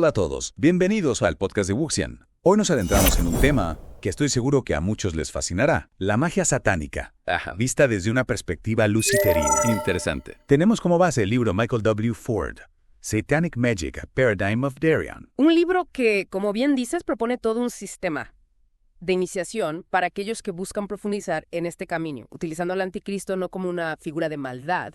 Hola a todos, bienvenidos al podcast de Wuxian. Hoy nos adentramos en un tema que estoy seguro que a muchos les fascinará, la magia satánica, vista desde una perspectiva luciferina. Interesante. Tenemos como base el libro Michael W. Ford, Satanic Magic, A Paradigm of Darien. Un libro que, como bien dices, propone todo un sistema de iniciación para aquellos que buscan profundizar en este camino, utilizando al anticristo no como una figura de maldad,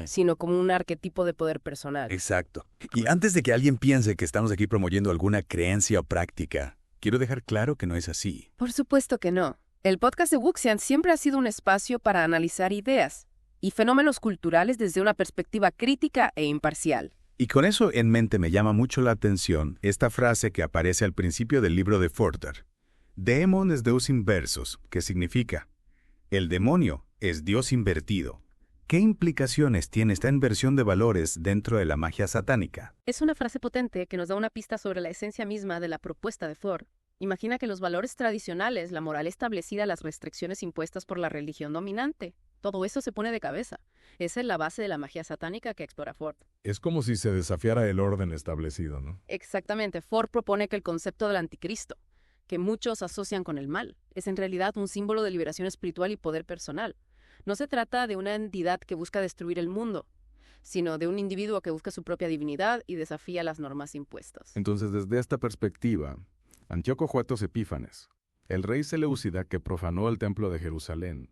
sino como un arquetipo de poder personal. Exacto. Y antes de que alguien piense que estamos aquí promoviendo alguna creencia o práctica, quiero dejar claro que no es así. Por supuesto que no. El podcast de Wuxian siempre ha sido un espacio para analizar ideas y fenómenos culturales desde una perspectiva crítica e imparcial. Y con eso en mente me llama mucho la atención esta frase que aparece al principio del libro de Forder. Demon es Deus inversus, que significa, el demonio es Dios invertido. ¿Qué implicaciones tiene esta inversión de valores dentro de la magia satánica? Es una frase potente que nos da una pista sobre la esencia misma de la propuesta de Ford. Imagina que los valores tradicionales, la moral establecida, las restricciones impuestas por la religión dominante, todo eso se pone de cabeza. Esa es la base de la magia satánica que explora Ford. Es como si se desafiara el orden establecido, ¿no? Exactamente. Ford propone que el concepto del anticristo, que muchos asocian con el mal, es en realidad un símbolo de liberación espiritual y poder personal. No se trata de una entidad que busca destruir el mundo, sino de un individuo que busca su propia divinidad y desafía las normas impuestas. Entonces, desde esta perspectiva, Antíoco Juatos Epífanes, el rey seleucida que profanó el templo de Jerusalén,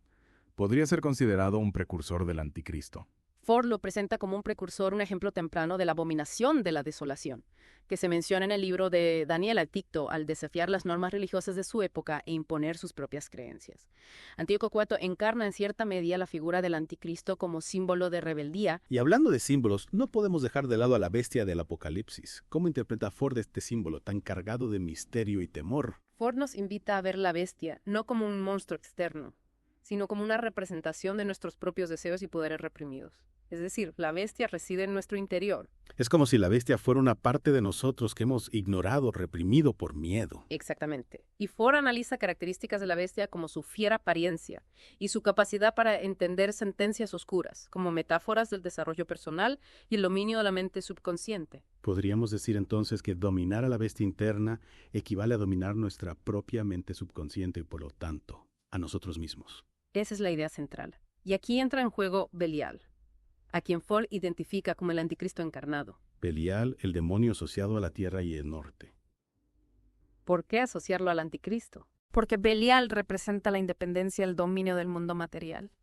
podría ser considerado un precursor del anticristo. Ford lo presenta como un precursor, un ejemplo temprano de la abominación de la desolación, que se menciona en el libro de Daniel al Ticto al desafiar las normas religiosas de su época e imponer sus propias creencias. Antíoco Cuato encarna en cierta medida la figura del anticristo como símbolo de rebeldía. Y hablando de símbolos, no podemos dejar de lado a la bestia del Apocalipsis. ¿Cómo interpreta Ford este símbolo tan cargado de misterio y temor? Ford nos invita a ver la bestia no como un monstruo externo, sino como una representación de nuestros propios deseos y poderes reprimidos. Es decir, la bestia reside en nuestro interior. Es como si la bestia fuera una parte de nosotros que hemos ignorado, reprimido por miedo. Exactamente. Y Ford analiza características de la bestia como su fiera apariencia y su capacidad para entender sentencias oscuras, como metáforas del desarrollo personal y el dominio de la mente subconsciente. Podríamos decir entonces que dominar a la bestia interna equivale a dominar nuestra propia mente subconsciente y, por lo tanto, a nosotros mismos. Esa es la idea central. Y aquí entra en juego Belial, a quien Ford identifica como el anticristo encarnado. Belial, el demonio asociado a la tierra y el norte. ¿Por qué asociarlo al anticristo? Porque Belial representa la independencia y el dominio del mundo material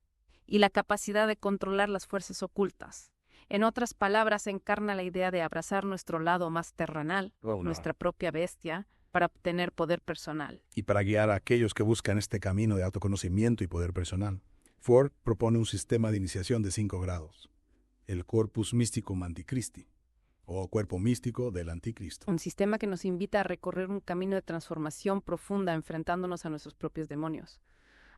y la capacidad de controlar las fuerzas ocultas. En otras palabras, encarna la idea de abrazar nuestro lado más terrenal, nuestra propia bestia, para obtener poder personal. Y para guiar a aquellos que buscan este camino de autoconocimiento y poder personal, Ford propone un sistema de iniciación de 5 grados. El Corpus Mysticum Antichristi, o cuerpo místico del anticristo. Un sistema que nos invita a recorrer un camino de transformación profunda enfrentándonos a nuestros propios demonios,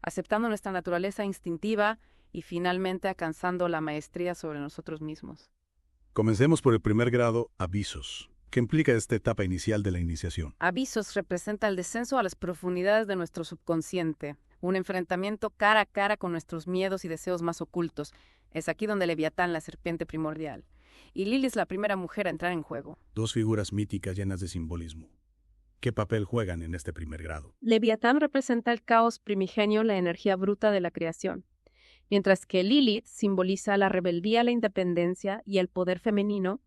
aceptando nuestra naturaleza instintiva y finalmente alcanzando la maestría sobre nosotros mismos. Comencemos por el primer grado, avisos. ¿Qué implica esta etapa inicial de la iniciación? Avisos representa el descenso a las profundidades de nuestro subconsciente, un enfrentamiento cara a cara con nuestros miedos y deseos más ocultos. Es aquí donde Leviatán, la serpiente primordial, y Lili es la primera mujer a entrar en juego. 2 figuras míticas llenas de simbolismo. ¿Qué papel juegan en este primer grado? Leviatán representa el caos primigenio, la energía bruta de la creación, mientras que Lilith simboliza la rebeldía, la independencia y el poder femenino.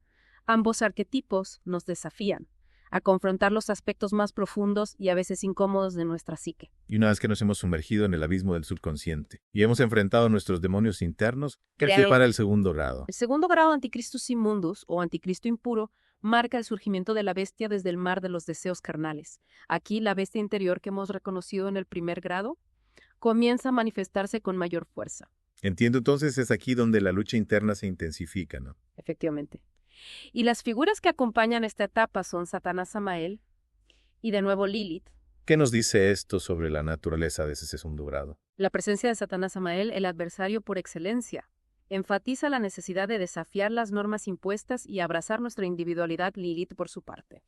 Ambos arquetipos nos desafían a confrontar los aspectos más profundos y a veces incómodos de nuestra psique. Y una vez que nos hemos sumergido en el abismo del subconsciente y hemos enfrentado nuestros demonios internos, ¿qué separa el segundo grado? El segundo grado, Antichristus Immundus, o anticristo impuro, marca el surgimiento de la bestia desde el mar de los deseos carnales. Aquí, la bestia interior que hemos reconocido en el primer grado comienza a manifestarse con mayor fuerza. Entiendo, entonces es aquí donde la lucha interna se intensifica, ¿no? Efectivamente. Y las figuras que acompañan esta etapa son Satanás Samael y de nuevo Lilith. ¿Qué nos dice esto sobre la naturaleza de ese segundo grado? La presencia de Satanás Samael, el adversario por excelencia, enfatiza la necesidad de desafiar las normas impuestas y abrazar nuestra individualidad. Lilith, por su parte,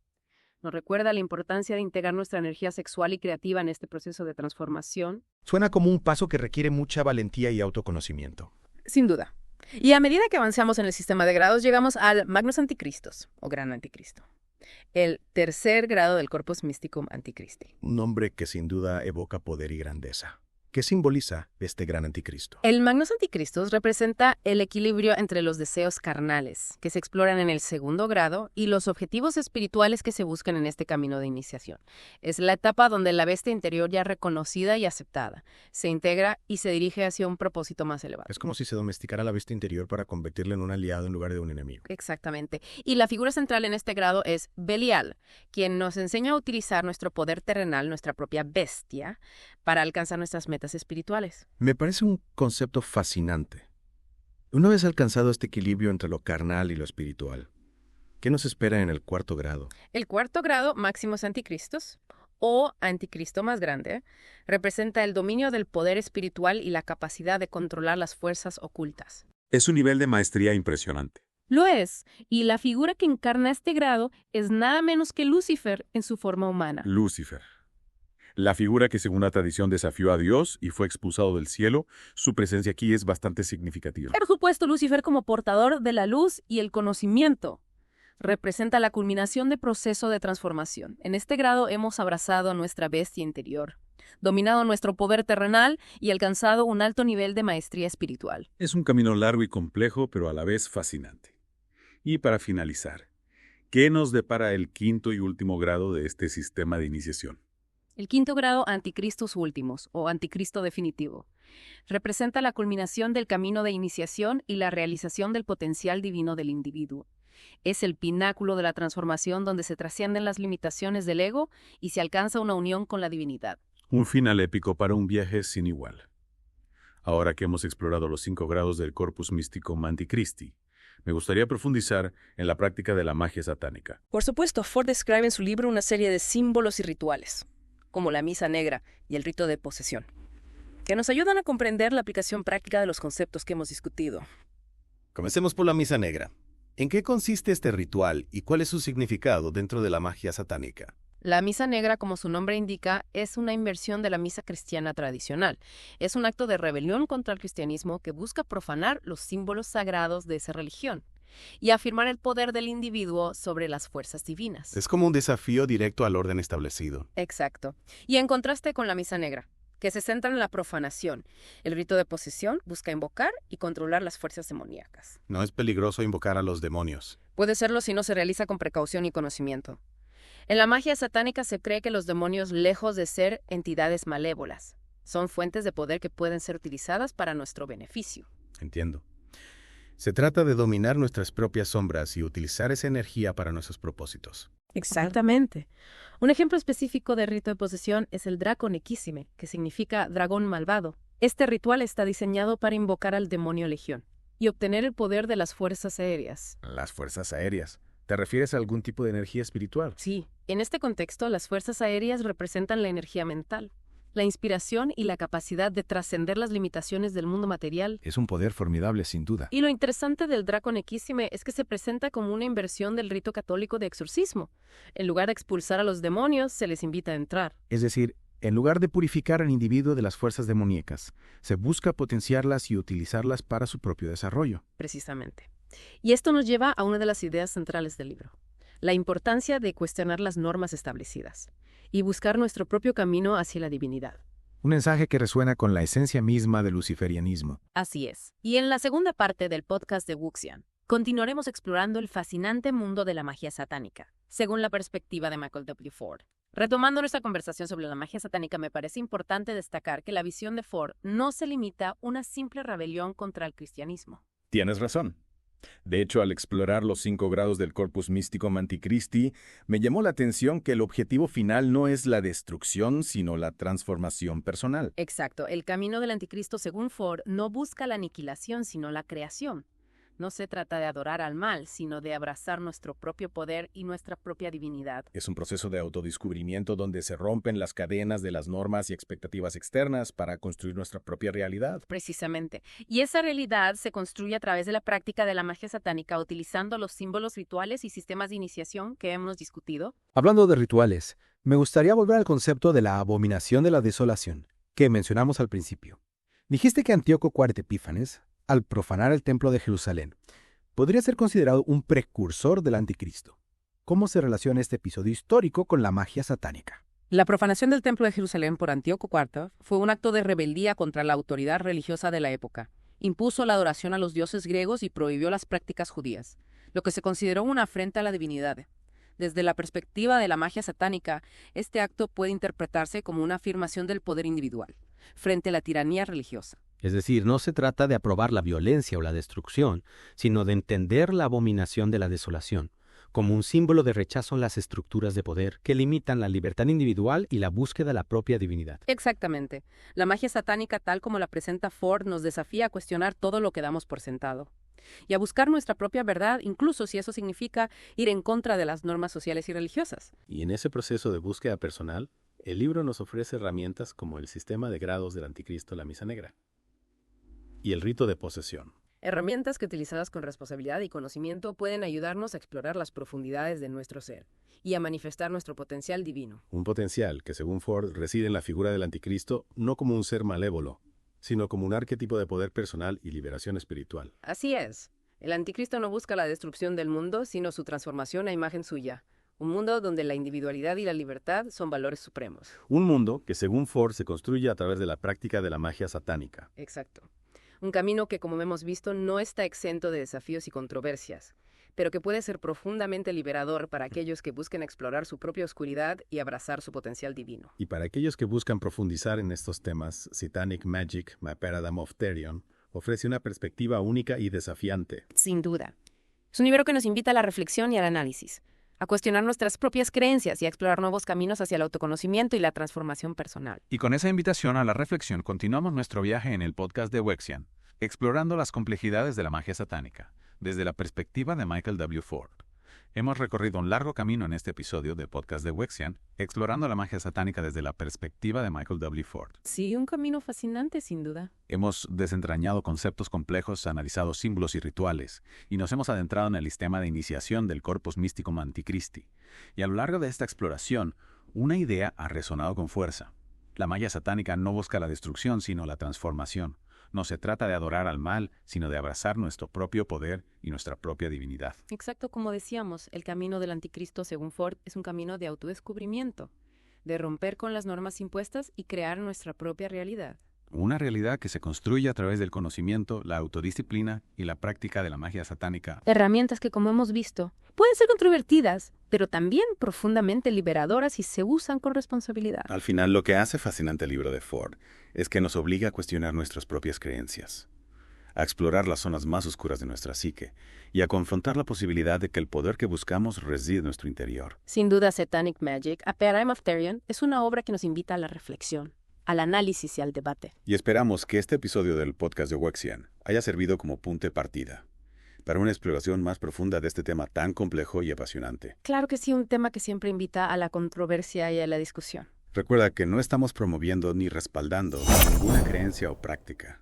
nos recuerda la importancia de integrar nuestra energía sexual y creativa en este proceso de transformación. Suena como un paso que requiere mucha valentía y autoconocimiento. Sin duda. Y a medida que avanzamos en el sistema de grados, llegamos al Magnus Anticristos, o Gran Anticristo. el tercer grado del Corpus Mysticum Antichristi. Un nombre que sin duda evoca poder y grandeza. ¿Qué simboliza este gran anticristo? El Magnus Antichristus representa el equilibrio entre los deseos carnales, que se exploran en el segundo grado, y los objetivos espirituales que se buscan en este camino de iniciación. Es la etapa donde la bestia interior, ya reconocida y aceptada, se integra y se dirige hacia un propósito más elevado. Es como si se domesticara la bestia interior para convertirla en un aliado en lugar de un enemigo. Exactamente. Y la figura central en este grado es Belial, quien nos enseña a utilizar nuestro poder terrenal, nuestra propia bestia, para alcanzar nuestras metas espirituales. Me parece un concepto fascinante. Una vez alcanzado este equilibrio entre lo carnal y lo espiritual, ¿qué nos espera en el cuarto grado? El cuarto grado, Maximus Antichristus, o Anticristo más grande, representa el dominio del poder espiritual y la capacidad de controlar las fuerzas ocultas. Es un nivel de maestría impresionante. Lo es, y la figura que encarna este grado es nada menos que Lucifer en su forma humana. Lucifer. La figura que según la tradición desafió a Dios y fue expulsado del cielo, su presencia aquí es bastante significativa. Por supuesto, Lucifer como portador de la luz y el conocimiento representa la culminación del proceso de transformación. En este grado hemos abrazado a nuestra bestia interior, dominado nuestro poder terrenal y alcanzado un alto nivel de maestría espiritual. Es un camino largo y complejo, pero a la vez fascinante. Y para finalizar, ¿qué nos depara el quinto y último grado de este sistema de iniciación? El quinto grado, Anticristos últimos, o Anticristo definitivo, representa la culminación del camino de iniciación y la realización del potencial divino del individuo. Es el pináculo de la transformación donde se trascienden las limitaciones del ego y se alcanza una unión con la divinidad. Un final épico para un viaje sin igual. Ahora que hemos explorado los 5 grados del Corpus Mysticum Antichristi, me gustaría profundizar en la práctica de la magia satánica. Por supuesto, Ford describe en su libro una serie de símbolos y rituales, como la misa negra y el rito de posesión, que nos ayudan a comprender la aplicación práctica de los conceptos que hemos discutido. Comencemos por la misa negra. ¿En qué consiste este ritual y cuál es su significado dentro de la magia satánica? La misa negra, como su nombre indica, es una inversión de la misa cristiana tradicional. Es un acto de rebelión contra el cristianismo que busca profanar los símbolos sagrados de esa religión y afirmar el poder del individuo sobre las fuerzas divinas. Es como un desafío directo al orden establecido. Exacto. Y en contraste con la misa negra, que se centra en la profanación. El rito de posesión busca invocar y controlar las fuerzas demoníacas. No es peligroso invocar a los demonios. Puede serlo si no se realiza con precaución y conocimiento. En la magia satánica se cree que los demonios, lejos de ser entidades malévolas, son fuentes de poder que pueden ser utilizadas para nuestro beneficio. Entiendo. Se trata de dominar nuestras propias sombras y utilizar esa energía para nuestros propósitos. Exactamente. Un ejemplo específico de rito de posesión es el Draco Nequísime, que significa dragón malvado. Este ritual está diseñado para invocar al demonio Legión y obtener el poder de las fuerzas aéreas. Las fuerzas aéreas. ¿Te refieres a algún tipo de energía espiritual? Sí, en este contexto las fuerzas aéreas representan la energía mental, la inspiración y la capacidad de trascender las limitaciones del mundo material. Es un poder formidable, sin duda. Y lo interesante del Draco Nequísime es que se presenta como una inversión del rito católico de exorcismo. En lugar de expulsar a los demonios, se les invita a entrar. Es decir, en lugar de purificar al individuo de las fuerzas demoníacas, se busca potenciarlas y utilizarlas para su propio desarrollo. Precisamente. Y esto nos lleva a una de las ideas centrales del libro: la importancia de cuestionar las normas establecidas y buscar nuestro propio camino hacia la divinidad. Un mensaje que resuena con la esencia misma del luciferianismo. Así es. Y en la segunda parte del podcast de Wuxian, continuaremos explorando el fascinante mundo de la magia satánica, según la perspectiva de Michael W. Ford. Retomando nuestra conversación sobre la magia satánica, me parece importante destacar que la visión de Ford no se limita a una simple rebelión contra el cristianismo. Tienes razón. De hecho, al explorar los 5 grados del Corpus Mysticum Antichristi, me llamó la atención que el objetivo final no es la destrucción, sino la transformación personal. Exacto. El camino del anticristo, según Ford, no busca la aniquilación, sino la creación. No se trata de adorar al mal, sino de abrazar nuestro propio poder y nuestra propia divinidad. Es un proceso de autodescubrimiento donde se rompen las cadenas de las normas y expectativas externas para construir nuestra propia realidad. Precisamente. Y esa realidad se construye a través de la práctica de la magia satánica, utilizando los símbolos rituales y sistemas de iniciación que hemos discutido. Hablando de rituales, me gustaría volver al concepto de la abominación de la desolación, que mencionamos al principio. Dijiste que Antíoco IV Epífanes, al profanar el templo de Jerusalén, podría ser considerado un precursor del anticristo. cómo se relaciona este episodio histórico con la magia satánica. La profanación del Templo de Jerusalén por Antíoco IV fue un acto de rebeldía contra la autoridad religiosa de la época. Impuso la adoración a los dioses griegos y prohibió las prácticas judías, lo que se consideró una afrenta a la divinidad. Desde la perspectiva de la magia satánica, este acto puede interpretarse como una afirmación del poder individual frente a la tiranía religiosa. Es decir, no se trata de aprobar la violencia o la destrucción, sino de entender la abominación de la desolación como un símbolo de rechazo a las estructuras de poder que limitan la libertad individual y la búsqueda de la propia divinidad. Exactamente. La magia satánica, tal como la presenta Ford, nos desafía a cuestionar todo lo que damos por sentado y a buscar nuestra propia verdad, incluso si eso significa ir en contra de las normas sociales y religiosas. Y en ese proceso de búsqueda personal, el libro nos ofrece herramientas como el sistema de grados del anticristo, la misa negra, y el rito de posesión. Herramientas que, utilizadas con responsabilidad y conocimiento, pueden ayudarnos a explorar las profundidades de nuestro ser y a manifestar nuestro potencial divino. Un potencial que, según Ford, reside en la figura del anticristo no como un ser malévolo, sino como un arquetipo de poder personal y liberación espiritual. Así es. El anticristo no busca la destrucción del mundo, sino su transformación a imagen suya. Un mundo donde la individualidad y la libertad son valores supremos. Un mundo que, según Ford, se construye a través de la práctica de la magia satánica. Exacto. Un camino que, como hemos visto, no está exento de desafíos y controversias, pero que puede ser profundamente liberador para aquellos que busquen explorar su propia oscuridad y abrazar su potencial divino. Y para aquellos que buscan profundizar en estos temas, Satanic Magic, My Paradigm of Therion, ofrece una perspectiva única y desafiante. Sin duda. Es un libro que nos invita a la reflexión y al análisis, a cuestionar nuestras propias creencias y a explorar nuevos caminos hacia el autoconocimiento y la transformación personal. Y con esa invitación a la reflexión continuamos nuestro viaje en el podcast de Wexian, explorando las complejidades de la magia satánica, desde la perspectiva de Michael W. Ford. Hemos recorrido un largo camino en este episodio del podcast de Wexian, explorando la magia satánica desde la perspectiva de Michael W. Ford. Sí, un camino fascinante, sin duda. Hemos desentrañado conceptos complejos, analizado símbolos y rituales, y nos hemos adentrado en el sistema de iniciación del Corpus Mysticum Antichristi. Y a lo largo de esta exploración, una idea ha resonado con fuerza. La magia satánica no busca la destrucción, sino la transformación. No se trata de adorar al mal, sino de abrazar nuestro propio poder y nuestra propia divinidad. Exacto, como decíamos, el camino del anticristo, según Ford, es un camino de autodescubrimiento, de romper con las normas impuestas y crear nuestra propia realidad. Una realidad que se construye a través del conocimiento, la autodisciplina y la práctica de la magia satánica. Herramientas que, como hemos visto, pueden ser controvertidas, pero también profundamente liberadoras si se usan con responsabilidad. Al final, lo que hace fascinante el libro de Ford es que nos obliga a cuestionar nuestras propias creencias, a explorar las zonas más oscuras de nuestra psique y a confrontar la posibilidad de que el poder que buscamos reside en nuestro interior. Sin duda, Satanic Magic, A Paradigm of Therion, es una obra que nos invita a la reflexión, al análisis y al debate. Y esperamos que este episodio del podcast de Wexian haya servido como punto de partida para una exploración más profunda de este tema tan complejo y apasionante. Claro que sí, un tema que siempre invita a la controversia y a la discusión. Recuerda que no estamos promoviendo ni respaldando ninguna creencia o práctica.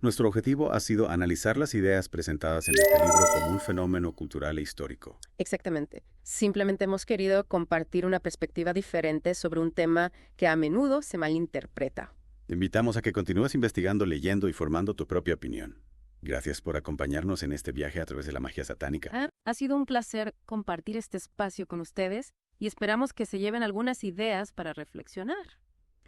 Nuestro objetivo ha sido analizar las ideas presentadas en este libro como un fenómeno cultural e histórico. Exactamente. Simplemente hemos querido compartir una perspectiva diferente sobre un tema que a menudo se malinterpreta. Te invitamos a que continúes investigando, leyendo y formando tu propia opinión. Gracias por acompañarnos en este viaje a través de la magia satánica. Ha sido un placer compartir este espacio con ustedes y esperamos que se lleven algunas ideas para reflexionar.